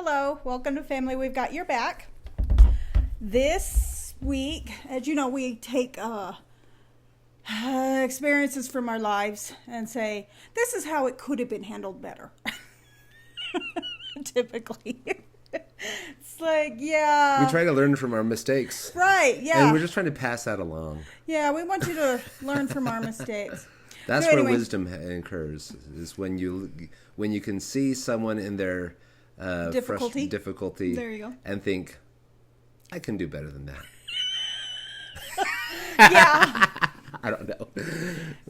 Hello, welcome to Family. We've got your back. This week, as you know, we take experiences from our lives and say, this is how it could have been handled better. Typically. It's like, yeah. We try to learn from our mistakes. Right, yeah. And we're just trying to pass that along. Yeah, we want you to learn from our mistakes. That's So where anyway. wisdom occurs, is when you can see someone in their difficulty There you go. and think, I can do better than that. Yeah. I don't know.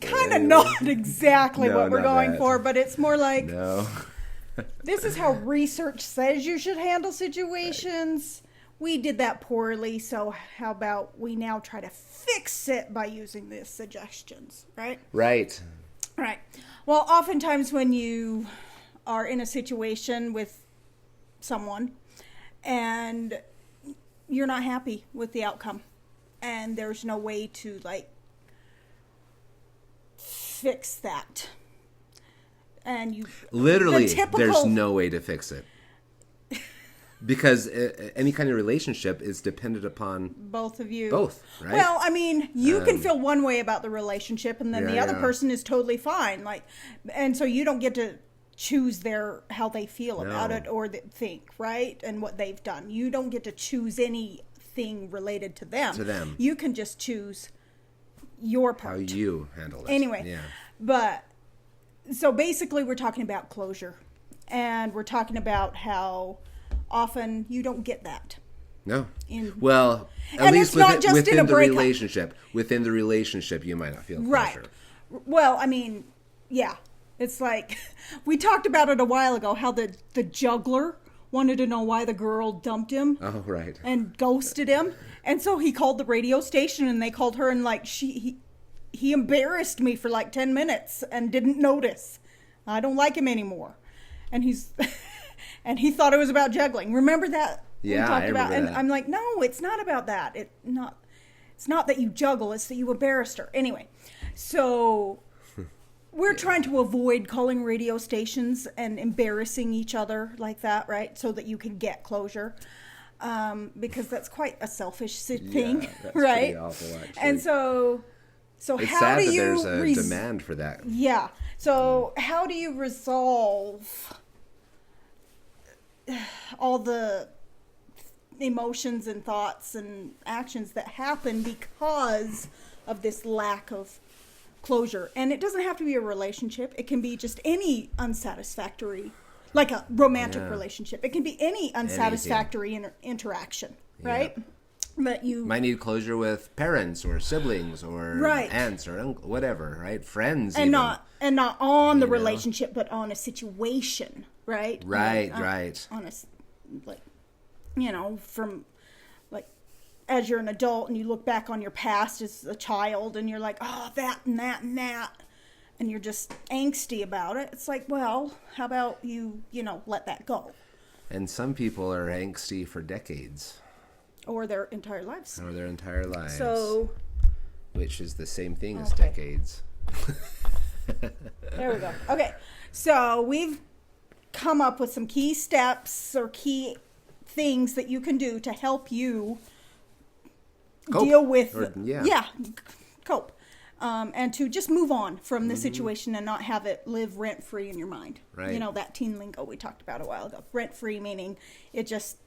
Kind of not exactly No, what we're not going that. for, but it's more like, No. this is how research says you should handle situations. We did that poorly, so how about we now try to fix it by using these suggestions, right? Right. Right. Well, oftentimes when you are in a situation with someone and you're not happy with the outcome and there's no way to, like, fix that. And you... Literally, the typical- there's no way to fix it. Because any kind of relationship is dependent upon both of you. both, right? Well, I mean, you can feel one way about the relationship, and then the other person is totally fine. Like, and so you don't get to choose how they feel about it or think, right? And what they've done. You don't get to choose anything related to them. You can just choose your part. How you handle it. Anyway, Yeah. but so basically, we're talking about closure, and we're talking about how often you don't get that. No. And at least it's not just within in a the breakup. relationship. Within the relationship, you might not feel closure. Right. Well, I mean, yeah. It's like, we talked about it a while ago, how the juggler wanted to know why the girl dumped him. Oh, right. And ghosted him. And so he called the radio station, and they called her, and like, he embarrassed me for like 10 minutes and didn't notice. I don't like him anymore. And and he thought it was about juggling. Remember that? Yeah, I remember And that. I'm like, no, it's not about that. It's not that you juggle. It's that you embarrassed her. Anyway, so we're trying to avoid calling radio stations and embarrassing each other like that, right? So that you can get closure. Because that's quite a selfish thing, that's right? pretty awful, actually. And so It's how sad do that you there's a demand for that. Yeah. So how do you resolve all the emotions and thoughts and actions that happen because of this lack of closure? And it doesn't have to be a relationship. It can be just any unsatisfactory, like a romantic relationship. It can be any unsatisfactory interaction, right? But you might need closure with parents or siblings or aunts or whatever, right? Friends, and even. not on the relationship, but on a situation, right? Right. On a, like, from, like, as you're an adult and you look back on your past as a child and you're like, oh, that and that and that, and you're just angsty about it. It's like, well, how about you let that go? And some people are angsty for decades. Or their entire lives. So, which is the same thing as decades. There we go. Okay. So we've come up with some key steps or key things that you can do to help you Cope. deal with cope. And to just move on from the situation and not have it live rent-free in your mind. Right. That teen lingo we talked about a while ago. Rent-free meaning it just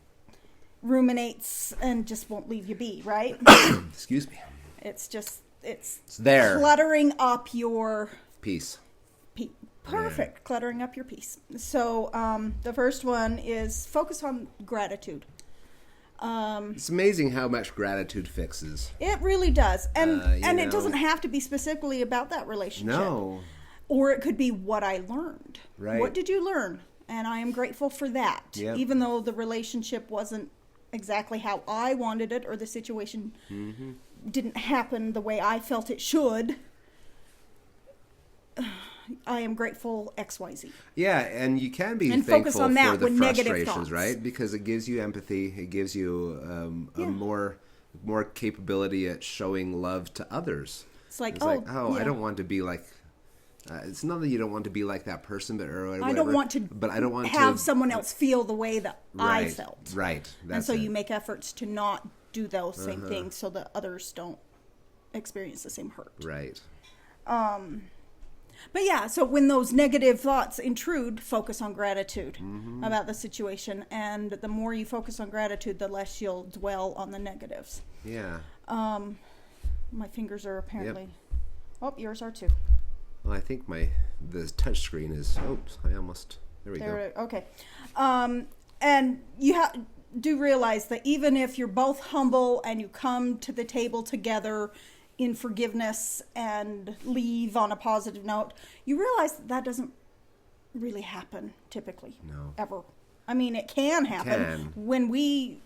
ruminates and just won't leave you be, right? Excuse me. It's there. cluttering up your Peace. Perfect. Yeah. Cluttering up your peace. So the first one is focus on gratitude. It's amazing how much gratitude fixes. It really does. And it doesn't have to be specifically about that relationship. No. Or it could be what I learned. Right. What did you learn? And I am grateful for that. Yep. Even though the relationship wasn't exactly how I wanted it, or the situation didn't happen the way I felt it should, I am grateful XYZ. Yeah, and you can be and thankful focus on that for the with negative frustrations, thoughts. Right? Because it gives you empathy. It gives you a more capability at showing love to others. It's like, I don't want to be like it's not that you don't want to be like that person, but or whatever, I don't want to. But I don't want have to someone else feel the way that I felt. Right. And so you make efforts to not do those same things so that others don't experience the same hurt. Right. But yeah, so when those negative thoughts intrude, focus on gratitude about the situation. And the more you focus on gratitude, the less you'll dwell on the negatives. Yeah. My fingers are apparently... Yep. Oh, yours are too. Well, I think the touch screen is... Oops, I almost... There we go. Okay. And you do realize that even if you're both humble and you come to the table together in forgiveness and leave on a positive note, you realize that doesn't really happen typically. No. Ever. I mean, it can happen. When we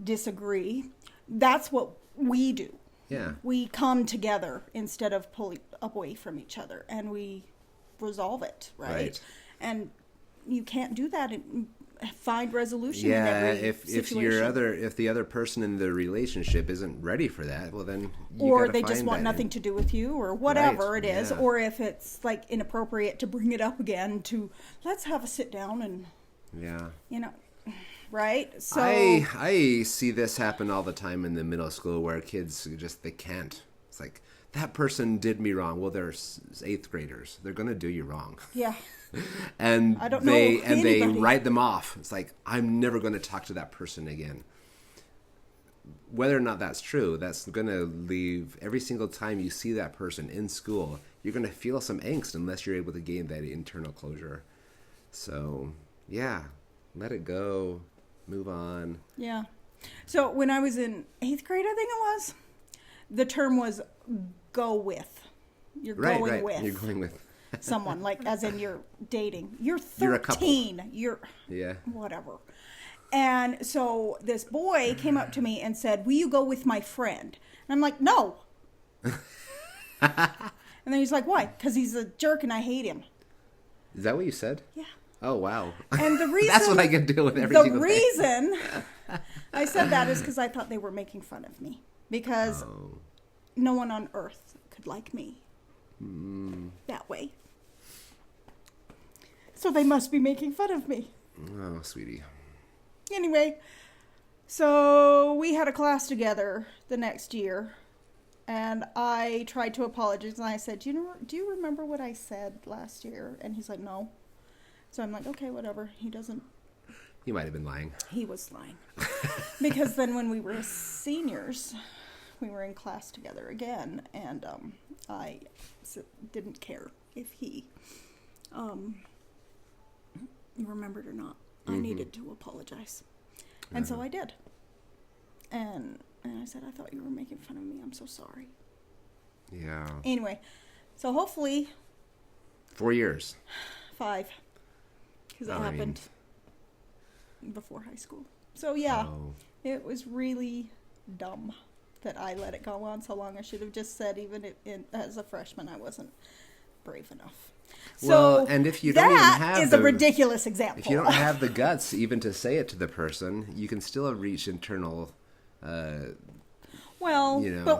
disagree. That's what we do. Yeah. We come together instead of pulling away from each other, and we resolve it, right? And you can't do that and find resolution in every situation. If the other person in the relationship isn't ready for that, well then or they just want nothing to do with you, or whatever it is, or if it's like inappropriate to bring it up again, to let's have a sit down and right? So I see this happen all the time in the middle school where kids they can't. It's like, that person did me wrong. Well, they're 8th graders. They're going to do you wrong. Yeah. And I don't they write them off. It's like, I'm never going to talk to that person again. Whether or not that's true, that's going to leave every single time you see that person in school, you're going to feel some angst unless you're able to gain that internal closure. So, yeah, let it go. Move on. Yeah. So when I was in 8th grade, I think it was, the term was go with. You're going with. You're going with someone, like as in you're dating. You're 13. You're whatever. And so this boy came up to me and said, "Will you go with my friend?" And I'm like, "No." And then he's like, "Why?" "Because he's a jerk and I hate him." Is that what you said? Yeah. Oh, wow. And the reason... That's what I can deal with every single day. The reason I said that is because I thought they were making fun of me. Because no one on earth could like me that way. So they must be making fun of me. Oh, sweetie. Anyway, so we had a class together the next year. And I tried to apologize. And I said, do you remember what I said last year? And he's like, no. So I'm like, okay, whatever. He doesn't. He might have been lying. He was lying. Because then when we were seniors, we were in class together again. And I didn't care if he remembered or not. I needed to apologize. And so I did. And I said, I thought you were making fun of me. I'm so sorry. Yeah. Anyway, so hopefully... 4 years. 5. Because it happened before high school. So yeah, it was really dumb that I let it go on so long. I should have just said, even as a freshman, I wasn't brave enough. Well, and if you don't even have that is a ridiculous example. If you don't have the guts even to say it to the person, you can still reach internal... but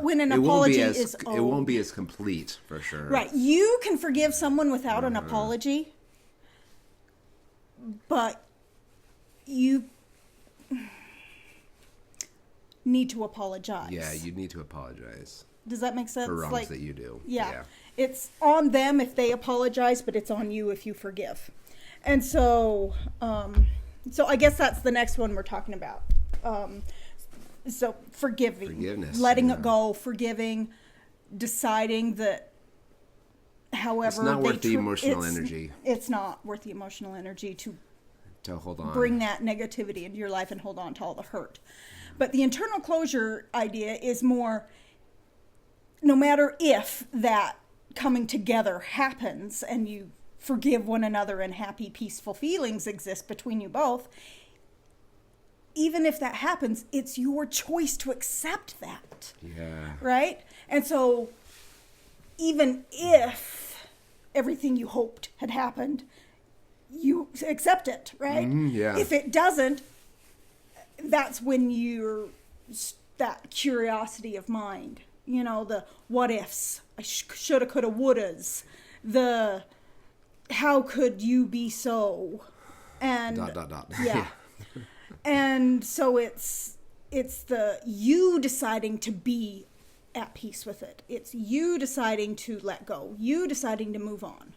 when an apology is owed, it won't be as complete, for sure. Right. You can forgive someone without an apology, but you need to apologize. Yeah, you need to apologize. Does that make sense? For wrongs that you do. Yeah. It's on them if they apologize, but it's on you if you forgive. And so, so I guess that's the next one we're talking about. So forgiveness, letting it go, forgiving, deciding that however it's not worth the emotional energy. It's not worth the emotional energy to hold on, bring that negativity into your life and hold on to all the hurt. But the internal closure idea is more, no matter if that coming together happens and you forgive one another and happy, peaceful feelings exist between you both, even if that happens, it's your choice to accept that. Yeah. Right? And so even if everything you hoped had happened, you accept it, right? Yeah. If it doesn't, that's when that curiosity of mind, the what ifs shoulda, coulda, wouldas, the how could you be so, and Yeah. And so it's the you deciding to be at peace with it. It's you deciding to let go. You deciding to move on.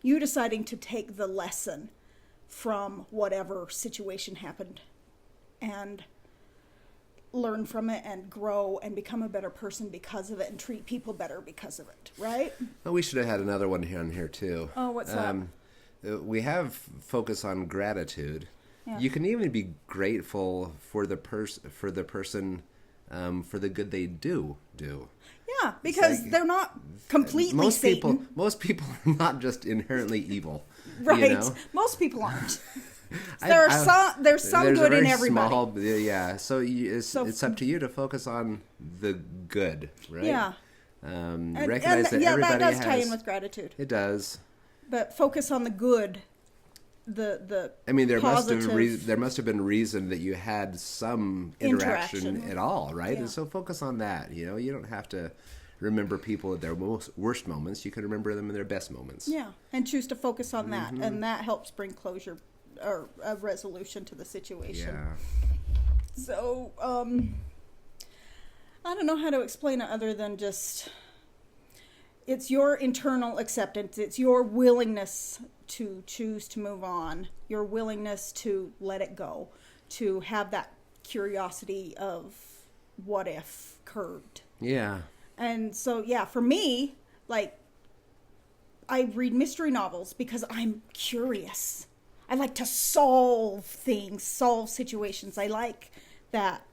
You deciding to take the lesson from whatever situation happened and learn from it and grow and become a better person because of it and treat people better because of it, right? Well, we should have had another one here on here too. Oh, what's that? We have focus on gratitude. Yeah. You can even be grateful for the person for the good they do. Yeah, because like, they're not completely most Satan. Most people are not just inherently evil. Right. You know? Most people aren't. There's some good in everybody. So it's up to you to focus on the good, right? Yeah. Recognize that everybody that does has, tie in with gratitude. It does. But focus on the good. The I mean, there positive must have been reason that you had some interaction at all, right? Yeah. And so focus on that. You know, you don't have to remember people at their worst moments. You can remember them in their best moments. Yeah, and choose to focus on that, and that helps bring closure or a resolution to the situation. Yeah. So, I don't know how to explain it other than just it's your internal acceptance. It's your willingness to choose to move on, your willingness to let it go, to have that curiosity of what if curved. Yeah. And so, yeah, for me, like, I read mystery novels because I'm curious. I like to solve things, solve situations. I like that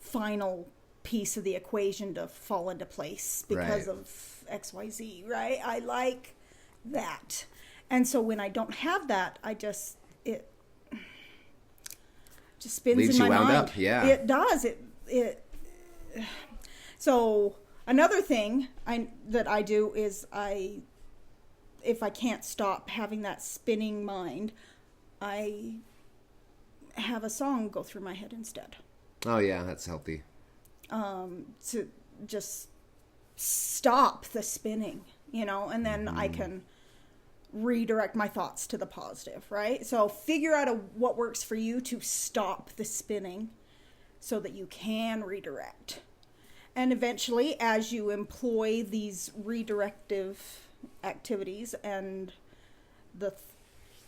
final piece of the equation to fall into place because of XYZ, right? I like that. And so when I don't have that, it just spins Leaves in my you wound mind. up, yeah. It does. So another thing that I do is if I can't stop having that spinning mind, I have a song go through my head instead. Oh yeah, that's healthy. To just stop the spinning, and then I can redirect my thoughts to the positive, right? So figure out what works for you to stop the spinning so that you can redirect. And eventually, as you employ these redirective activities and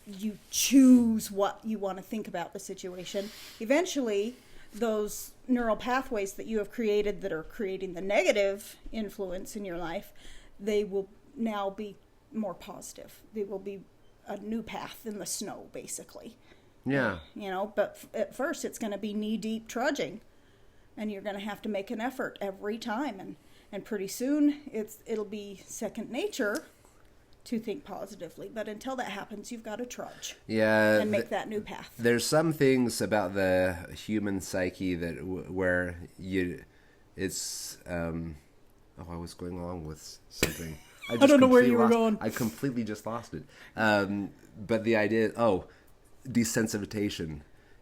you choose what you want to think about the situation, eventually those neural pathways that you have created that are creating the negative influence in your life, they will now be more positive. They will be a new path in the snow, basically. Yeah. But at first it's going to be knee-deep trudging. And you're going to have to make an effort every time. And pretty soon it'll be second nature to think positively. But until that happens, you've got to trudge. Yeah. And make that new path. There's some things about the human psyche that where it's I was going along with something. I don't know where you were going. I completely just lost it. But the idea, desensitization.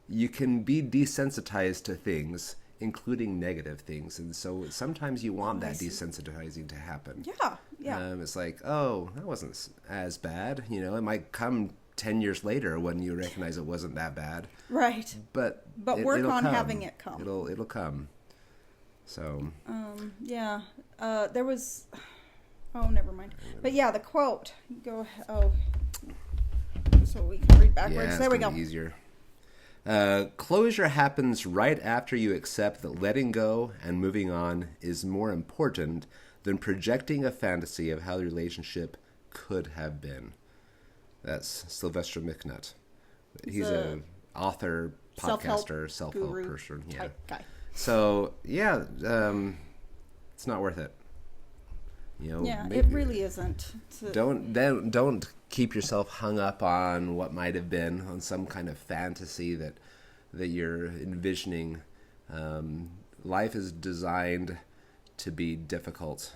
You can be desensitized to things, including negative things. And so sometimes you want that desensitizing to happen. Yeah. It's like, that wasn't as bad. It might come 10 years later when you recognize it wasn't that bad. Right. But work on come. having it come. It'll come. So. Yeah. There was... Oh, never mind. But yeah, the quote. Go. Oh, so we can read backwards. Yeah, there we go. Easier. Closure happens right after you accept that letting go and moving on is more important than projecting a fantasy of how the relationship could have been. That's Sylvester McNutt. He's an author, podcaster, self-help person. Yeah. Guy. So yeah, it's not worth it. It really isn't. Don't keep yourself hung up on what might have been, on some kind of fantasy that you're envisioning. Life is designed to be difficult,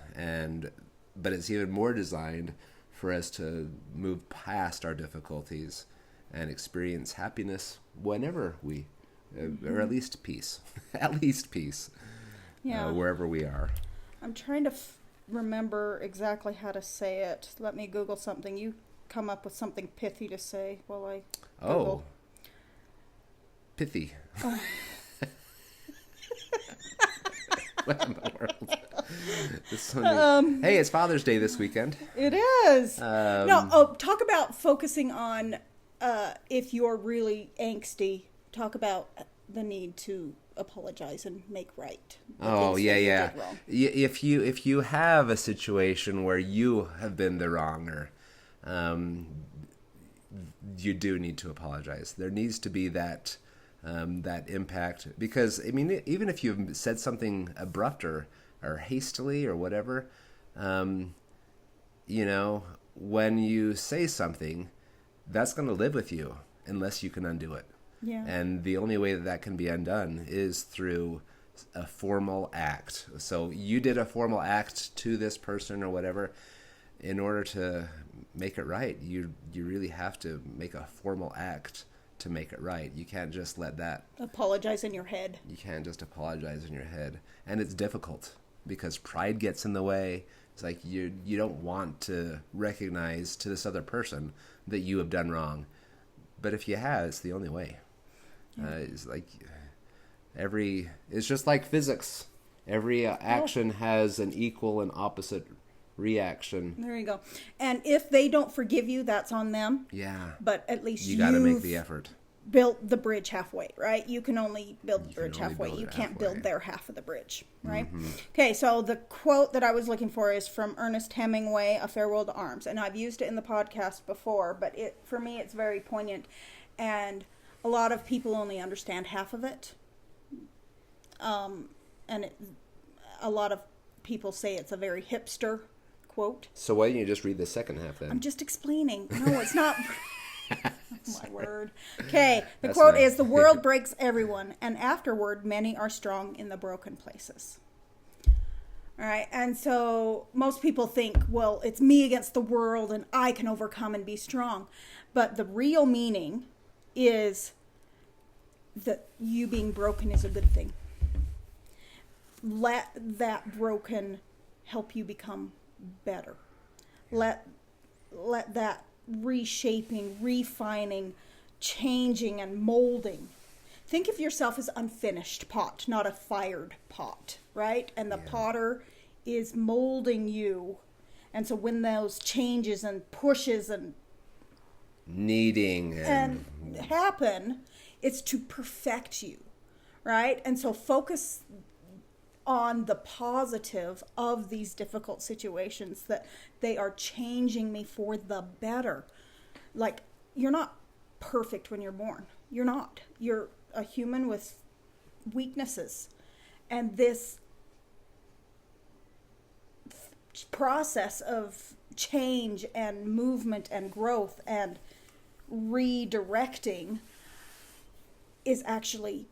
but it's even more designed for us to move past our difficulties and experience happiness whenever we, or at least peace, wherever we are. I'm trying to remember exactly how to say it. Let me Google something. You come up with something pithy to say while I Google. Oh, pithy. Oh. What in the world? Hey, it's Father's Day this weekend. It is. Talk about focusing on if you're really angsty. Talk about the need to apologize and make right. Oh, yeah. Did wrong. If you have a situation where you have been the wronger, you do need to apologize. There needs to be that impact, because I mean, even if you've said something abrupt or hastily or whatever, when you say something, that's going to live with you unless you can undo it. Yeah. And the only way that can be undone is through a formal act. So you did a formal act to this person or whatever. In order to make it right, you really have to make a formal act to make it right. You can't just let that apologize in your head. You can't just apologize in your head. And it's difficult because pride gets in the way. It's like you don't want to recognize to this other person that you have done wrong. But if you have, it's the only way. It's like it's just like physics. Every action has an equal and opposite reaction. There you go. And if they don't forgive you, that's on them. Yeah. But at least you got to make the effort. Built the bridge halfway, right? You can only build the bridge halfway. You can't halfway. build their half of the bridge, right? Mm-hmm. Okay, so the quote that I was looking for is from Ernest Hemingway, A Farewell to Arms. And I've used it in the podcast before, but for me it's very poignant. And a lot of people only understand half of it. A lot of people say it's a very hipster quote. So why don't you just read the second half then? I'm just explaining. No, it's not. Oh, my word. Okay, the That's quote nice. is, "The world breaks everyone, and afterward many are strong in the broken places." All right, and so most people think, well, it's me against the world, and I can overcome and be strong. But the real meaning is that you being broken is a good thing. Let that broken help you become better. Let that reshaping, refining, changing, and molding. Think of yourself as unfinished pot, not a fired pot, right? And the potter is molding you. And so when those changes and pushes and kneading and happen, it's to perfect you, right? And so focus on the positive of these difficult situations, that they are changing me for the better. Like, you're not perfect when you're born. You're not. You're a human with weaknesses. And this process of change and movement and growth and redirecting is actually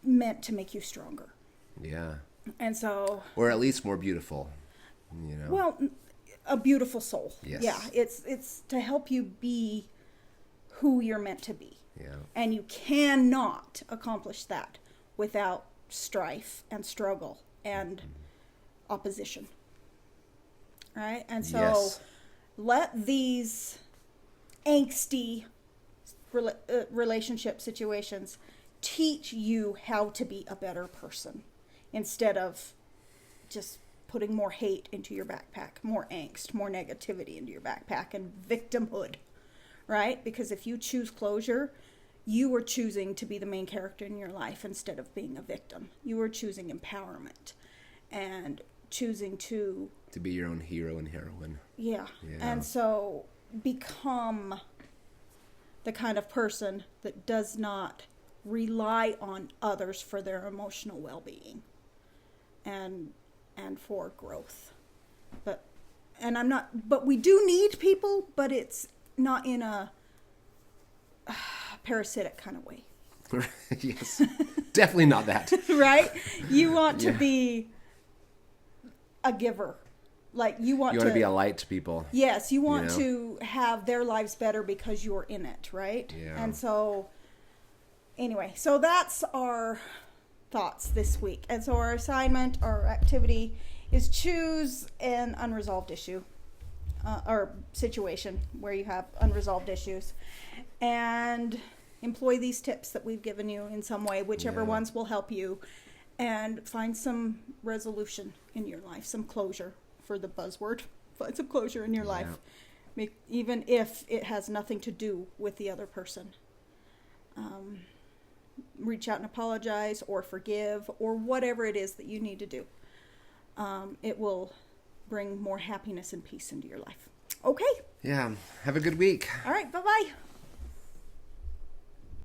meant to make you stronger. Yeah. And so, or at least more beautiful, Well, a beautiful soul. Yes. Yeah, it's to help you be who you're meant to be. Yeah. And you cannot accomplish that without strife and struggle and opposition. Right? And so let these angsty relationship situations teach you how to be a better person, instead of just putting more hate into your backpack, more angst, more negativity into your backpack, and victimhood, right? Because if you choose closure, you are choosing to be the main character in your life instead of being a victim. You are choosing empowerment and choosing to be your own hero and heroine. Yeah. And so become the kind of person that does not rely on others for their emotional well-being and for growth. But we do need people, but it's not in a parasitic kind of way. Yes. Definitely not that. Right? You want to be a giver. Like you want to be a light to people. Yes, you want to have their lives better because you're in it, right? Yeah. And so anyway, so that's our thoughts this week. And so our assignment, our activity is choose an unresolved issue or situation where you have unresolved issues, and employ these tips that we've given you in some way, whichever ones will help you, and find some resolution in your life, some closure for the buzzword. Find some closure in your life, even if it has nothing to do with the other person. Reach out and apologize or forgive or whatever it is that you need to do. It will bring more happiness and peace into your life. Okay. Yeah. Have a good week. All right. Bye-bye.